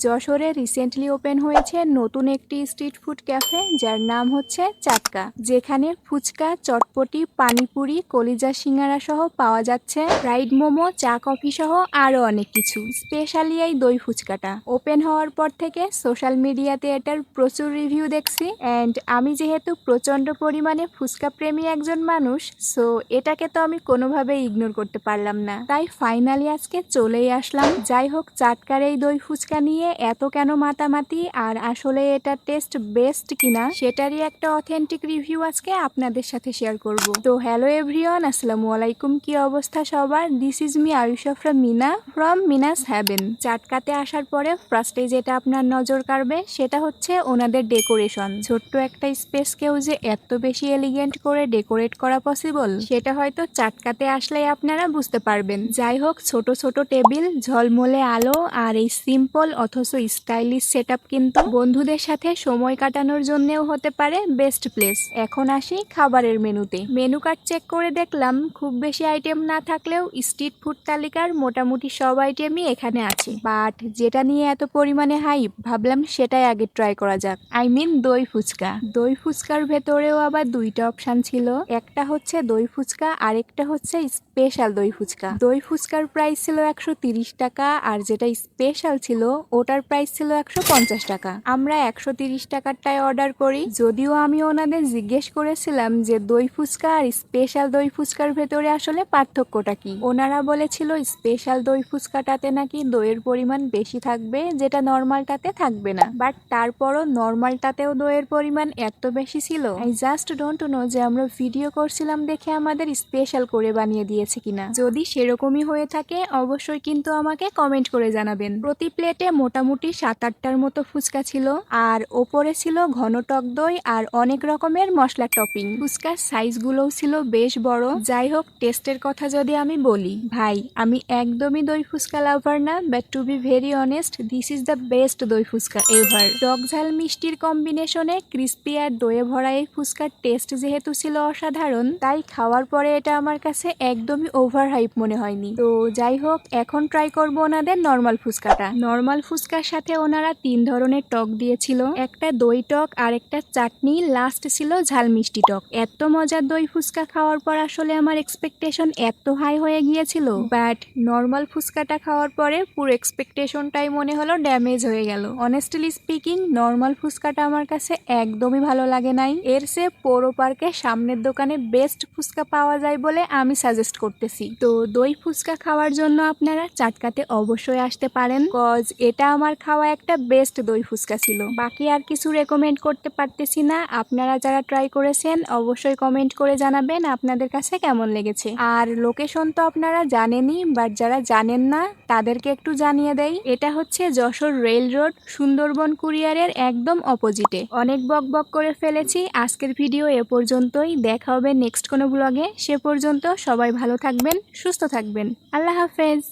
যশোরে recently open হয়েছে নতুন একটি স্ট্রিট ফুড ক্যাফে, যার নাম হচ্ছে চাটকা, যেখানে ফুচকা, চটপটি, পানিপুরি, কলিজা, সিঙ্গারা সহ পাওয়া যাচ্ছে ফ্রাইড মোমো, চা, কফি সহ আরো অনেক কিছু। স্পেশালি এই দই ফুচকাটা ওপেন হওয়ার পর থেকে সোশ্যাল মিডিয়াতে এটার প্রচুর রিভিউ দেখছি, অ্যান্ড আমি যেহেতু প্রচন্ড পরিমাণে ফুচকা প্রেমী একজন মানুষ, সো এটাকে তো আমি কোনোভাবেই ইগনোর করতে পারলাম না। তাই ফাইনালি আজকে চলেই আসলাম। যাই হোক, চাটকার এই দই ফুচকা নিয়ে এত কেন মাতামাতি, আর আসলে এটা টেস্ট বেস্ট কিনা সেটারই একটা অথেন্টিক রিভিউ আজকে আপনাদের সাথে শেয়ার করব। তো হ্যালো এভরিওয়ান, আসসালামু আলাইকুম। কি অবস্থা সবার? This is me Ayusha from Mina's Haven. চাটকাতে আসার পরে ফার্স্টে যেটা আপনার নজর কাড়বে সেটা হচ্ছে ওনাদের ডেকোরেশন। ছোট্ট একটা স্পেসকেও যে এত বেশি এলিগেন্ট করে ডেকোরেট করা পসিবল সেটা হয়তো চাটকাতে আসলেই আপনারা বুঝতে পারবেন। যাই হোক, ছোট ছোট টেবিল, ঝলমলে আলো আর এই সিম্পল অথচ স্টাইলিশ সেটআপ কিন্তু বন্ধুদের সাথে সময় কাটানোর জন্যও হতে পারে বেস্ট প্লেস। এখন আসি খাবারের মেনুতে। মেনু কার্ড চেক করে দেখলাম খুব বেশি আইটেম না থাকলেও স্ট্রিট ফুড তালিকার মোটামুটি সব আইটেমই এখানে আছে। বাট যেটা নিয়ে এত পরিমাণে হাইপ, ভাবলাম সেটাই আগে ট্রাই করা যাক। আই মিন দই ফুচকা। দই ফুচকার ভেতরেও আবার দুইটা অপশন ছিল, একটা হচ্ছে দই ফুচকা, আরেকটা হচ্ছে স্পেশাল দই ফুচকা। দই ফুচকার প্রাইস ছিল 130 টাকা, আর যেটা স্পেশাল ছিল ওটার প্রাইস ছিল 150 টাকা। আমরা 130 টাকারটাই অর্ডার করি, যদিও আমি ওনাদের জিজ্ঞেস করেছিলাম যে দই ফুচকা আর স্পেশাল দই ফুচকার ভেতরে আসলে পার্থক্যটা কি। ওনারা বলেছিল স্পেশাল দই ফুচকাটাতে নাকি দইয়ের পরিমাণ বেশি থাকবে, যেটা নর্মালটাতে থাকবে না। বাট তারপরও নর্মালটাতেও দইয়ের পরিমাণ এত বেশি ছিল, আই জাস্ট ডোন্ট নো যে আমরা ভিডিও করছিলাম দেখে আমাদের স্পেশাল করে বানিয়ে দিয়েছে কিনা। যদি সেরকমই হয়ে থাকে অবশ্যই কিন্তু আমাকে কমেন্ট করে জানাবেন। প্রতি প্লেটে মোটামুটি 7-8টার মতো ফুচকা ছিল, আর ওপরে ছিল ঘন টক দই আর অনেক রকমের মশলা টপিং। ফুচকার সাইজগুলোও ছিল বেশ বড়। যাই হোক, টেস্টের কথা যদি আমি বলি, ভাই আমি একদমই দই ফুচকা লাভার না, but to be very honest this is the best doi fuchka ever. টক ঝাল মিষ্টির কম্বিনেশনে ক্রিস্পি আর দইয়ে ভরা এই ফুচকার টেস্ট যেহেতু ছিল অসাধারণ, তাই খাওয়ার পরে এটা আমার কাছে একদমই ওভার হাইপ মনে হয়নি। তো যাই হোক, এখন ট্রাই করবো ওনাদের নর্মাল ফুচকাটা। নর্মাল ফুচকার সাথে ওনারা 3 ধরনের টক দিয়েছিল, একটা দই টক, আর একটা চাটনি, লাস্ট ছিল ঝাল মিষ্টি টক। এত মজার দই ফুচকা খাওয়ার পর আসলে আমার এক্সপেকটেশন এত হাই হয়ে গিয়েছিল, বাট নর্মাল ফুচকাটা খাওয়ার পরে পুরো এক্সপেকটেশনটাই মনে হলো ড্যামেজ হয়ে গেল। অনেস্টলি স্পিকিং, নর্মাল ফুচকাটা আমার কাছে একদমই ভালো লাগে নাই। এর চেয়ে পৌর পার্কের সামনের দোকানে বেস্ট ফুচকা পাওয়া যায় বলে আমি সাজেস্ট করতেছি। তো দই ফুচকা খাওয়ার জন্য আপনারা চাটকাতে অবশ্যই আসতে পারেন, কজ এটা আমার খাওয়া একটা বেস্ট দই ফুচকা ছিল। বাকি আর কিছু রেকমেন্ড করতে পারতেছি না। আপনারা যারা ট্রাই করেছেন অবশ্যই কমেন্ট করে জানাবেন আপনাদের কাছে কেমন লেগেছে। আর লোকেশন তো আপনারা জানেনই, বাট যারা জানেন না তাদেরকে একটু জানিয়ে দেই। এটা হচ্ছে যশোর রেল রোড, সুন্দরবন কুরিয়ারের একদম অপোজিটে। অনেক বক বক করে ফেলেছি, আজকের ভিডিও এ পর্যন্তই। দেখা হবে নেক্সট কোনো ব্লগে। সে পর্যন্ত সবাই ভালো থাকবেন, সুস্থ থাকবেন। আল্লাহ হাফেজ।